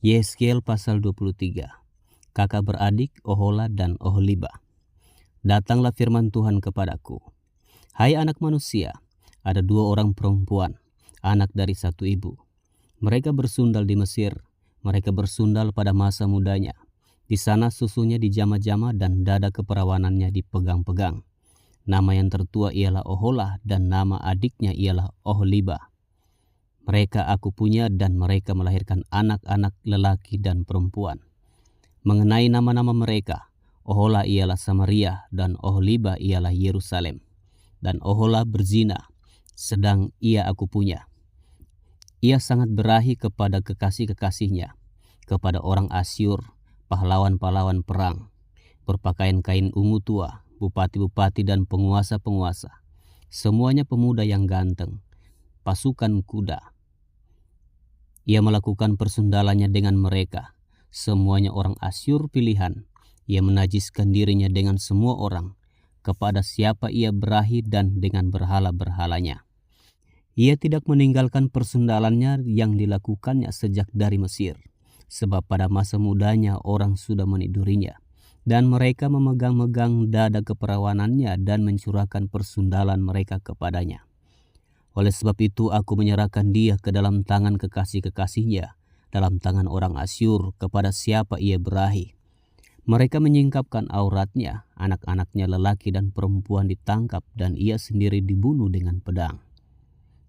Yeskel pasal 23. Kakak beradik Ohola dan Oholiba. Datanglah firman Tuhan kepadaku. Hai anak manusia, ada 2 orang perempuan, anak dari satu ibu. Mereka bersundal di Mesir, mereka bersundal pada masa mudanya. Di sana susunya dijama-jama dan dada keperawanannya dipegang-pegang. Nama yang tertua ialah Ohola dan nama adiknya ialah Oholiba. Mereka aku punya dan mereka melahirkan anak-anak lelaki dan perempuan. Mengenai nama-nama mereka, Ohola ialah Samaria dan Oholiba ialah Yerusalem. Dan Ohola berzina, sedang ia aku punya. Ia sangat berahi kepada kekasih-kekasihnya, kepada orang Asyur, pahlawan-pahlawan perang, berpakaian kain ungu tua, bupati-bupati dan penguasa-penguasa. Semuanya pemuda yang ganteng, pasukan kuda. Ia melakukan persundalannya dengan mereka, semuanya orang Asyur pilihan. Ia menajiskan dirinya dengan semua orang, kepada siapa ia berahi dan dengan berhala-berhalanya. Ia tidak meninggalkan persundalannya yang dilakukannya sejak dari Mesir, sebab pada masa mudanya orang sudah menidurinya, dan mereka memegang-megang dada keperawanannya dan mencurahkan persundalan mereka kepadanya. Oleh sebab itu aku menyerahkan dia ke dalam tangan kekasih-kekasihnya, dalam tangan orang Asyur kepada siapa ia berahi. Mereka menyingkapkan auratnya, anak-anaknya lelaki dan perempuan ditangkap dan ia sendiri dibunuh dengan pedang.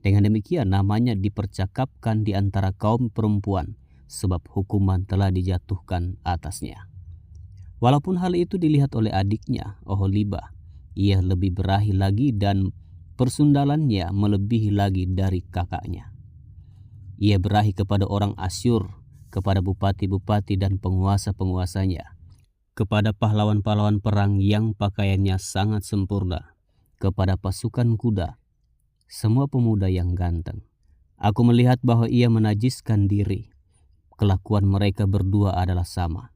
Dengan demikian namanya dipercakapkan di antara kaum perempuan, sebab hukuman telah dijatuhkan atasnya. Walaupun hal itu dilihat oleh adiknya, Oholiba, ia lebih berahi lagi dan persundalannya melebihi lagi dari kakaknya. Ia berahi kepada orang Asyur, kepada bupati-bupati dan penguasa-penguasanya, kepada pahlawan-pahlawan perang yang pakaiannya sangat sempurna, kepada pasukan kuda, semua pemuda yang ganteng. Aku melihat bahwa ia menajiskan diri. Kelakuan mereka berdua adalah sama.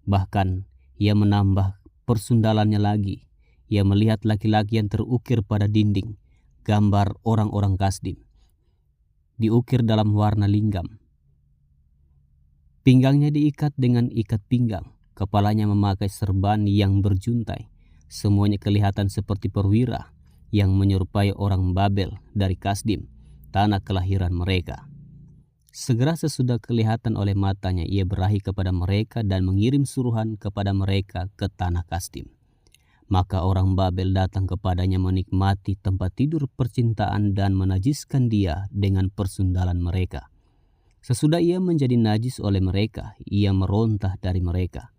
Bahkan ia menambah persundalannya lagi. Ia melihat laki-laki yang terukir pada dinding, gambar orang-orang Kasdim, diukir dalam warna linggam. Pinggangnya diikat dengan ikat pinggang, kepalanya memakai serban yang berjuntai. Semuanya kelihatan seperti perwira yang menyerupai orang Babel dari Kasdim, tanah kelahiran mereka. Segera sesudah kelihatan oleh matanya, ia berahi kepada mereka dan mengirim suruhan kepada mereka ke tanah Kasdim. Maka orang Babel datang kepadanya menikmati tempat tidur percintaan dan menajiskan dia dengan persundalan mereka. Sesudah ia menjadi najis oleh mereka, ia merontah dari mereka.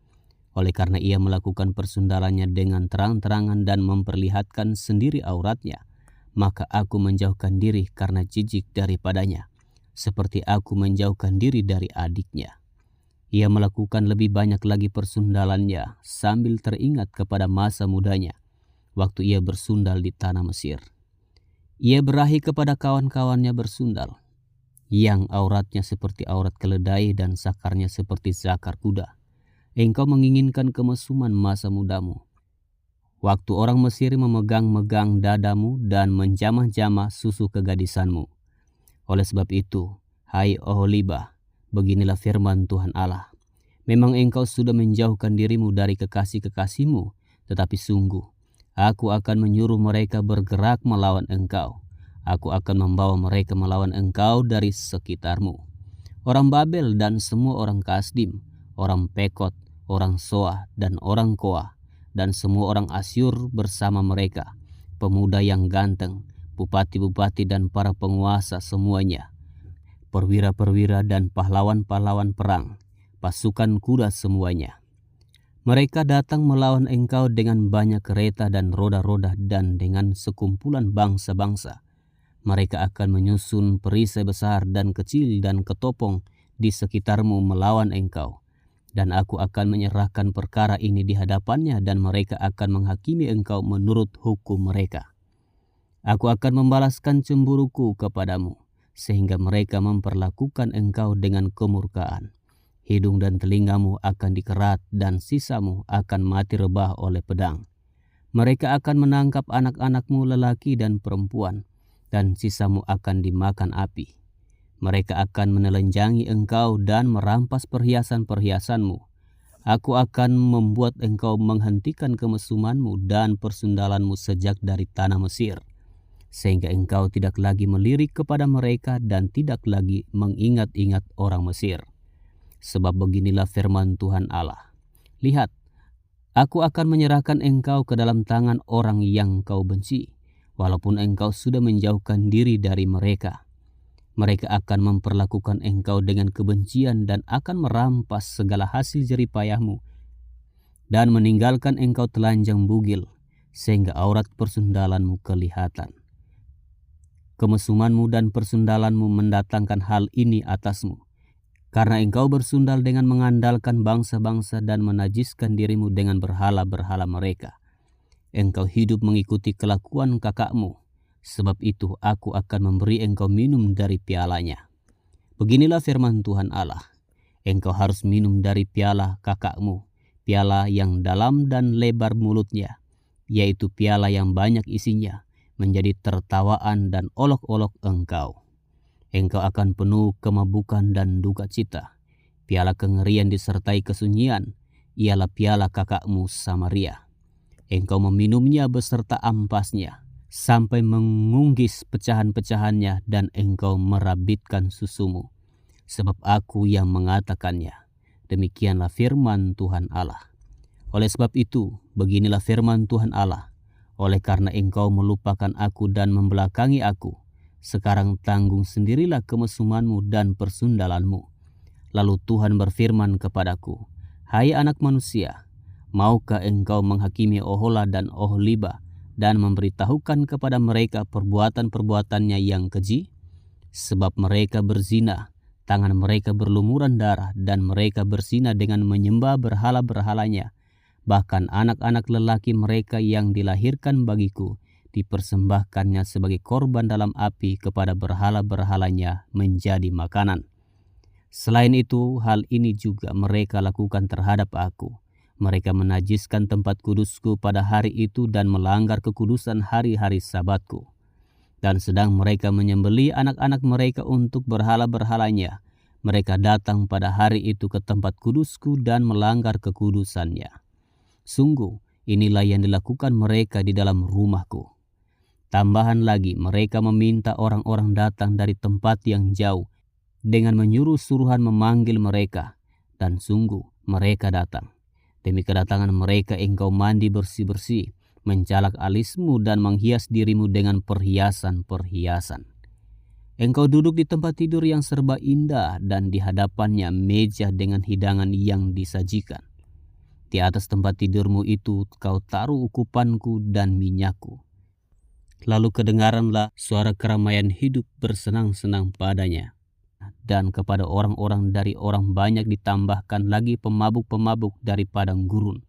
Oleh karena ia melakukan persundalannya dengan terang-terangan dan memperlihatkan sendiri auratnya, maka aku menjauhkan diri karena jijik daripadanya, seperti aku menjauhkan diri dari adiknya. Ia melakukan lebih banyak lagi persundalannya sambil teringat kepada masa mudanya, waktu ia bersundal di tanah Mesir. Ia berahi kepada kawan-kawannya bersundal, yang auratnya seperti aurat keledai dan sakarnya seperti zakar kuda. Engkau menginginkan kemesuman masa mudamu, waktu orang Mesir memegang-megang dadamu dan menjamah-jamah susu kegadisanmu. Oleh sebab itu, hai Oholiba, beginilah firman Tuhan Allah. Memang engkau sudah menjauhkan dirimu dari kekasih-kekasihmu, tetapi sungguh, aku akan menyuruh mereka bergerak melawan engkau. Aku akan membawa mereka melawan engkau dari sekitarmu. Orang Babel dan semua orang Kasdim, orang Pekot, orang Soah dan orang Koah, dan semua orang Asyur bersama mereka, pemuda yang ganteng, bupati-bupati dan para penguasa semuanya, perwira-perwira dan pahlawan-pahlawan perang, pasukan kuda semuanya. Mereka datang melawan engkau dengan banyak kereta dan roda-roda dan dengan sekumpulan bangsa-bangsa. Mereka akan menyusun perisai besar dan kecil dan ketopong di sekitarmu melawan engkau. Dan aku akan menyerahkan perkara ini di hadapannya dan mereka akan menghakimi engkau menurut hukum mereka. Aku akan membalaskan cemburuku kepadamu, sehingga mereka memperlakukan engkau dengan kemurkaan. Hidung dan telingamu akan dikerat dan sisamu akan mati rebah oleh pedang. Mereka akan menangkap anak-anakmu lelaki dan perempuan, dan sisamu akan dimakan api. Mereka akan menelanjangi engkau dan merampas perhiasan-perhiasanmu. Aku akan membuat engkau menghentikan kemesumanmu dan persundalanmu sejak dari tanah Mesir, sehingga engkau tidak lagi melirik kepada mereka dan tidak lagi mengingat-ingat orang Mesir. Sebab beginilah firman Tuhan Allah, lihat, aku akan menyerahkan engkau ke dalam tangan orang yang kau benci, walaupun engkau sudah menjauhkan diri dari mereka. Mereka akan memperlakukan engkau dengan kebencian dan akan merampas segala hasil jerih payahmu dan meninggalkan engkau telanjang bugil, sehingga aurat persundalanmu kelihatan. Kemesumanmu dan persundalanmu mendatangkan hal ini atasmu, karena engkau bersundal dengan mengandalkan bangsa-bangsa dan menajiskan dirimu dengan berhala-berhala mereka. Engkau hidup mengikuti kelakuan kakakmu, sebab itu aku akan memberi engkau minum dari pialanya. Beginilah firman Tuhan Allah, engkau harus minum dari piala kakakmu, piala yang dalam dan lebar mulutnya, yaitu piala yang banyak isinya, menjadi tertawaan dan olok-olok engkau. Engkau akan penuh kemabukan dan duka cita. Piala kengerian disertai kesunyian, ialah piala kakakmu Samaria. Engkau meminumnya beserta ampasnya, sampai mengunggis pecahan-pecahannya dan engkau merabitkan susumu. Sebab aku yang mengatakannya. Demikianlah firman Tuhan Allah. Oleh sebab itu, beginilah firman Tuhan Allah. Oleh karena engkau melupakan aku dan membelakangi aku, sekarang tanggung sendirilah kemesumanmu dan persundalanmu. Lalu Tuhan berfirman kepadaku, hai anak manusia, maukah engkau menghakimi Ohola dan Oholiba dan memberitahukan kepada mereka perbuatan-perbuatannya yang keji? Sebab mereka berzina, tangan mereka berlumuran darah, dan mereka berzina dengan menyembah berhala-berhalanya. Bahkan anak-anak lelaki mereka yang dilahirkan bagiku dipersembahkannya sebagai korban dalam api kepada berhala-berhalanya menjadi makanan. Selain itu, hal ini juga mereka lakukan terhadap aku. Mereka menajiskan tempat kudusku pada hari itu dan melanggar kekudusan hari-hari sabatku. Dan sedang mereka menyembelih anak-anak mereka untuk berhala-berhalanya, mereka datang pada hari itu ke tempat kudusku dan melanggar kekudusannya. Sungguh, inilah yang dilakukan mereka di dalam rumahku. Tambahan lagi, mereka meminta orang-orang datang dari tempat yang jauh dengan menyuruh suruhan memanggil mereka, dan sungguh mereka datang. Demi kedatangan mereka engkau mandi bersih-bersih, mencalak alismu dan menghias dirimu dengan perhiasan-perhiasan. Engkau duduk di tempat tidur yang serba indah dan di hadapannya meja dengan hidangan yang disajikan. Di atas tempat tidurmu itu kau taruh ukupanku dan minyakku. Lalu kedengaranlah suara keramaian hidup bersenang-senang padanya. Dan kepada orang-orang dari orang banyak ditambahkan lagi pemabuk-pemabuk dari padang gurun.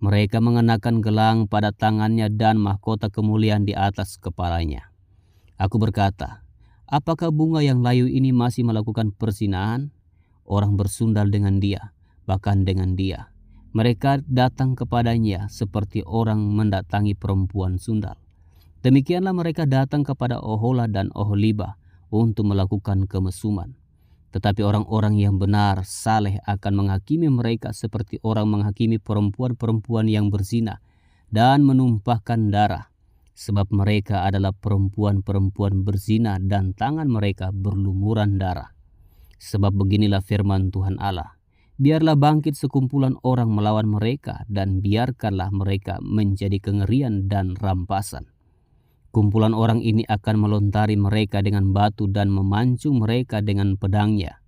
Mereka mengenakan gelang pada tangannya dan mahkota kemuliaan di atas kepalanya. Aku berkata, apakah bunga yang layu ini masih melakukan perzinahan? Orang bersundal dengan dia, bahkan dengan dia. Mereka datang kepadanya seperti orang mendatangi perempuan sundal. Demikianlah mereka datang kepada Ohola dan Oholiba untuk melakukan kemesuman. Tetapi orang-orang yang benar, saleh akan menghakimi mereka seperti orang menghakimi perempuan-perempuan yang berzina dan menumpahkan darah. Sebab mereka adalah perempuan-perempuan berzina dan tangan mereka berlumuran darah. Sebab beginilah firman Tuhan Allah. Biarlah bangkit sekumpulan orang melawan mereka dan biarkanlah mereka menjadi kengerian dan rampasan. Kumpulan orang ini akan melontari mereka dengan batu dan memancung mereka dengan pedangnya,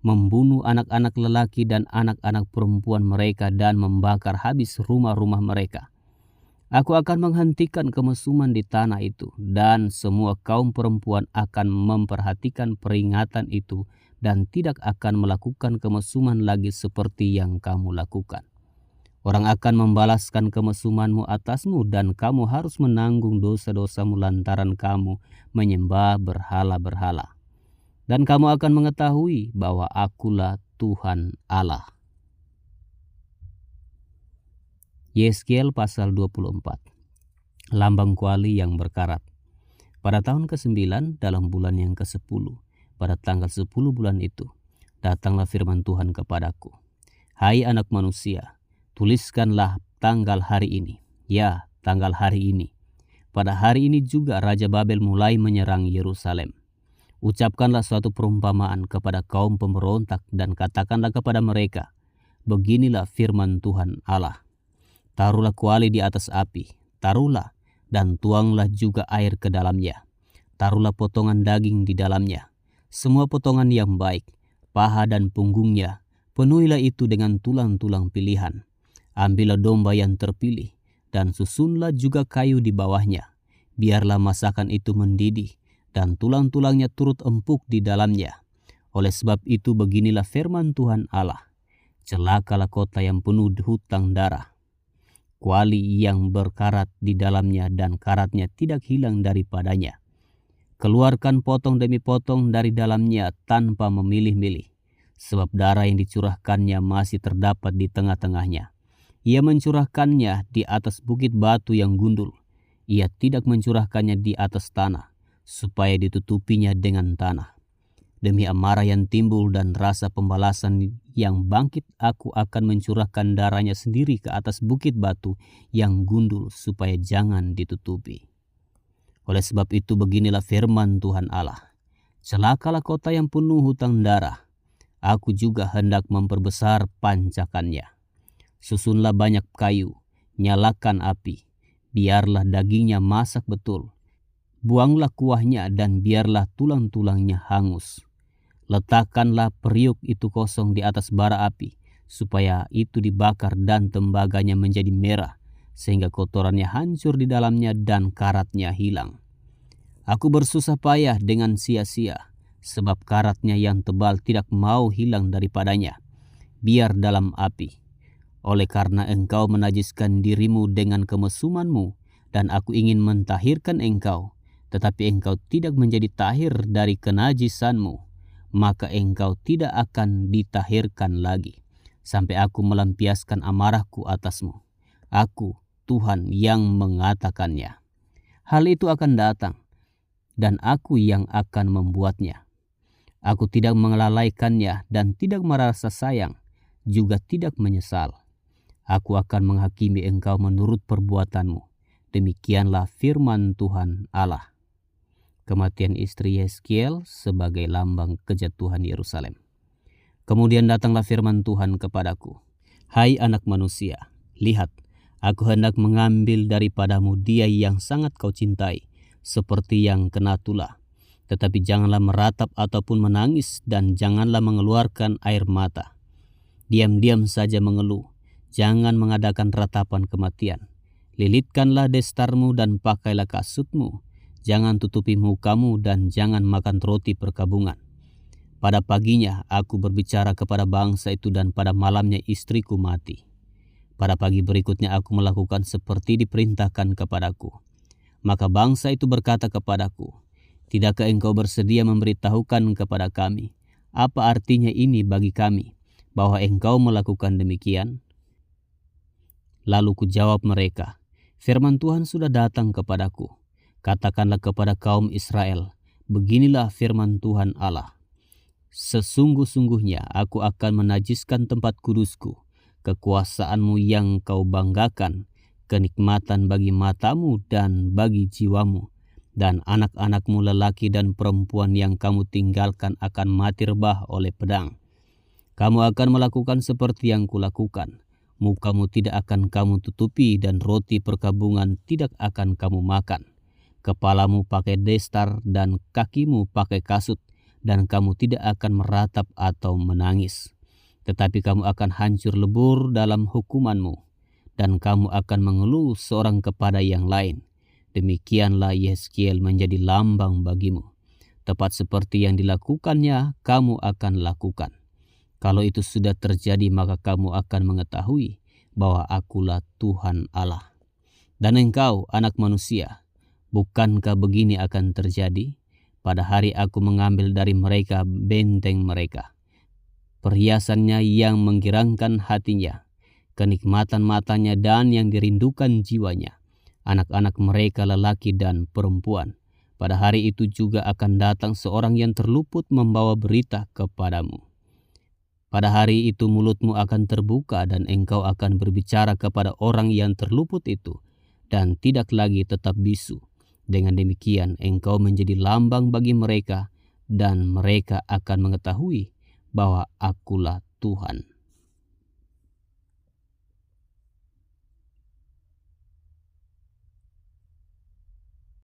membunuh anak-anak lelaki dan anak-anak perempuan mereka dan membakar habis rumah-rumah mereka. Aku akan menghentikan kemesuman di tanah itu, dan semua kaum perempuan akan memperhatikan peringatan itu dan tidak akan melakukan kemesuman lagi seperti yang kamu lakukan. Orang akan membalaskan kemesumanmu atasmu dan kamu harus menanggung dosa-dosamu lantaran kamu menyembah berhala-berhala. Dan kamu akan mengetahui bahwa akulah Tuhan Allah. Yeskiel pasal 24. Lambang kuali yang berkarat. Pada tahun ke-9 dalam bulan yang ke-10, pada tanggal 10 bulan itu, datanglah firman Tuhan kepadaku. Hai anak manusia, tuliskanlah tanggal hari ini. Ya, tanggal hari ini. Pada hari ini juga Raja Babel mulai menyerang Yerusalem. Ucapkanlah suatu perumpamaan kepada kaum pemberontak dan katakanlah kepada mereka, beginilah firman Tuhan Allah. Taruhlah kuali di atas api, taruhlah dan tuanglah juga air ke dalamnya. Taruhlah potongan daging di dalamnya, semua potongan yang baik, paha dan punggungnya, penuhilah itu dengan tulang-tulang pilihan. Ambillah domba yang terpilih, dan susunlah juga kayu di bawahnya. Biarlah masakan itu mendidih, dan tulang-tulangnya turut empuk di dalamnya. Oleh sebab itu beginilah firman Tuhan Allah. Celakalah kota yang penuh hutang darah. Kuali yang berkarat di dalamnya dan karatnya tidak hilang daripadanya. Keluarkan potong demi potong dari dalamnya tanpa memilih-milih. Sebab darah yang dicurahkannya masih terdapat di tengah-tengahnya. Ia mencurahkannya di atas bukit batu yang gundul. Ia tidak mencurahkannya di atas tanah, supaya ditutupinya dengan tanah. Demi amarah yang timbul dan rasa pembalasan yang bangkit, aku akan mencurahkan darahnya sendiri ke atas bukit batu yang gundul supaya jangan ditutupi. Oleh sebab itu beginilah firman Tuhan Allah. Celakalah kota yang penuh hutang darah. Aku juga hendak memperbesar pancakannya. Susunlah banyak kayu, nyalakan api, biarlah dagingnya masak betul. Buanglah kuahnya dan biarlah tulang-tulangnya hangus. Letakkanlah periuk itu kosong di atas bara api, supaya itu dibakar dan tembaganya menjadi merah, sehingga kotorannya hancur di dalamnya dan karatnya hilang. Aku bersusah payah dengan sia-sia, sebab karatnya yang tebal tidak mau hilang daripadanya. Biar dalam api. Oleh karena engkau menajiskan dirimu dengan kemesumanmu, dan aku ingin mentahirkan engkau, tetapi engkau tidak menjadi tahir dari kenajisanmu, maka engkau tidak akan ditahirkan lagi, sampai aku melampiaskan amarahku atasmu. Aku, Tuhan yang mengatakannya. Hal itu akan datang, dan aku yang akan membuatnya. Aku tidak melalaikannya dan tidak merasa sayang, juga tidak menyesal. Aku akan menghakimi engkau menurut perbuatanmu. Demikianlah firman Tuhan Allah. Kematian istri Yeskiel sebagai lambang kejatuhan Yerusalem. Kemudian datanglah firman Tuhan kepadaku. Hai anak manusia, lihat, aku hendak mengambil daripadamu dia yang sangat kau cintai, seperti yang kena tulah. Tetapi janganlah meratap ataupun menangis, dan janganlah mengeluarkan air mata. Diam-diam saja mengeluh, jangan mengadakan ratapan kematian. Lilitkanlah destarmu dan pakailah kasutmu. Jangan tutupi mukamu dan jangan makan roti perkabungan. Pada paginya aku berbicara kepada bangsa itu dan pada malamnya istriku mati. Pada pagi berikutnya aku melakukan seperti diperintahkan kepadaku. Maka bangsa itu berkata kepadaku, tidakkah engkau bersedia memberitahukan kepada kami, apa artinya ini bagi kami, bahwa engkau melakukan demikian? Lalu ku jawab mereka, firman Tuhan sudah datang kepadaku. Katakanlah kepada kaum Israel, beginilah firman Tuhan Allah. Sesungguh-sungguhnya aku akan menajiskan tempat kudusku, kekuasaanmu yang kau banggakan, kenikmatan bagi matamu dan bagi jiwamu, dan anak-anakmu lelaki dan perempuan yang kamu tinggalkan akan mati rebah oleh pedang. Kamu akan melakukan seperti yang kulakukan. Mukamu tidak akan kamu tutupi dan roti perkabungan tidak akan kamu makan. Kepalamu pakai destar dan kakimu pakai kasut, dan kamu tidak akan meratap atau menangis. Tetapi kamu akan hancur lebur dalam hukumanmu, dan kamu akan mengeluh seorang kepada yang lain. Demikianlah Yeskiel menjadi lambang bagimu. Tepat seperti yang dilakukannya, kamu akan lakukan. Kalau itu sudah terjadi, maka kamu akan mengetahui bahwa akulah Tuhan Allah. Dan engkau, anak manusia, bukankah begini akan terjadi? Pada hari aku mengambil dari mereka benteng mereka, perhiasannya yang menggirangkan hatinya, kenikmatan matanya dan yang dirindukan jiwanya, anak-anak mereka lelaki dan perempuan, pada hari itu juga akan datang seorang yang terluput membawa berita kepadamu. Pada hari itu mulutmu akan terbuka dan engkau akan berbicara kepada orang yang terluput itu dan tidak lagi tetap bisu. Dengan demikian engkau menjadi lambang bagi mereka dan mereka akan mengetahui bahwa Akulah Tuhan.